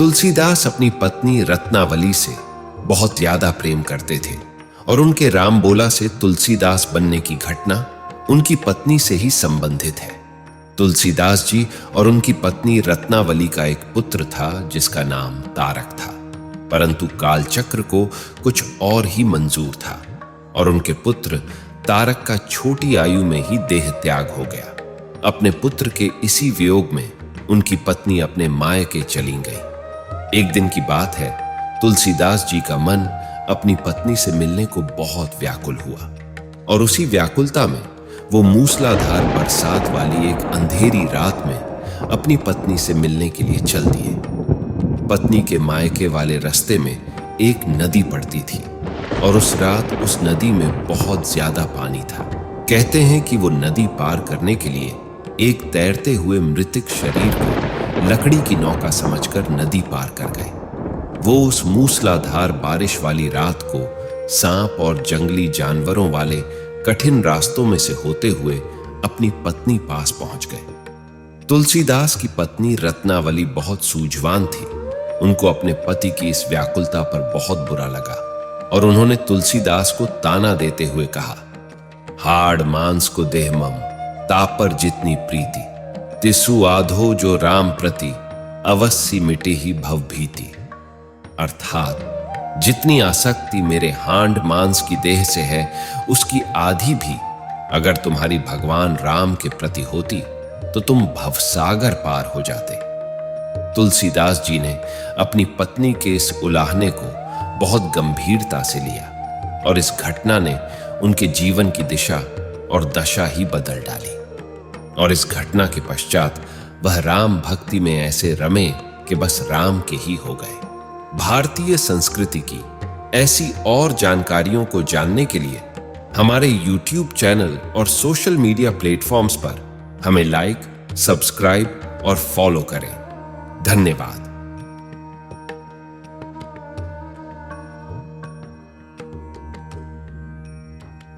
तुलसीदास अपनी पत्नी रत्नावली से बहुत ज्यादा प्रेम करते थे और उनके रामबोला से तुलसीदास बनने की घटना उनकी पत्नी से ही संबंधित है। तुलसीदास जी और उनकी पत्नी रत्नावली का एक पुत्र था जिसका नाम तारक था, परंतु कालचक्र को कुछ और ही मंजूर था और उनके पुत्र तारक का छोटी आयु में ही देह त्याग हो गया। अपने पुत्र के इसी वियोग में उनकी पत्नी अपने मायके चली गई। एक दिन की बात है, तुलसीदास जी का मन अपनी पत्नी से मिलने को बहुत व्याकुल हुआ और उसी व्याकुलता में वो मूसलाधार बरसात वाली एक अंधेरी रात में अपनी पत्नी से मिलने के लिए चल दिए। पत्नी के मायके वाले रास्ते में एक नदी पड़ती थी और उस रात उस नदी में बहुत ज्यादा पानी था। कहते हैं कि वो नदी पार करने के लिए एक तैरते हुए मृतक शरीर को लकड़ी की नौका समझकर नदी पार कर गए। वो उस मूसलाधार बारिश वाली रात को सांप और जंगली जानवरों वाले कठिन रास्तों में से होते हुए अपनी पत्नी पास पहुंच गए। तुलसीदास की पत्नी रत्नावली बहुत सूझवान थी। उनको अपने पति की इस व्याकुलता पर बहुत बुरा लगा और उन्होंने तुलसीदास को ताना देते हुए कहा, हाड़ मांस को देह मम तापर जितनी प्रीति, तिसु आधो जो राम प्रति अवश्य मिटे ही भव भीति। अर्थात जितनी आसक्ति मेरे हांड मांस की देह से है उसकी आधी भी अगर तुम्हारी भगवान राम के प्रति होती तो तुम भवसागर पार हो जाते। तुलसीदास जी ने अपनी पत्नी के इस उलाहने को बहुत गंभीरता से लिया और इस घटना ने उनके जीवन की दिशा और दशा ही बदल डाली और इस घटना के पश्चात वह राम भक्ति में ऐसे रमे कि बस राम के ही हो गए। भारतीय संस्कृति की ऐसी और जानकारियों को जानने के लिए हमारे YouTube चैनल और सोशल मीडिया प्लेटफॉर्म्स पर हमें लाइक, सब्सक्राइब और फॉलो करें। धन्यवाद।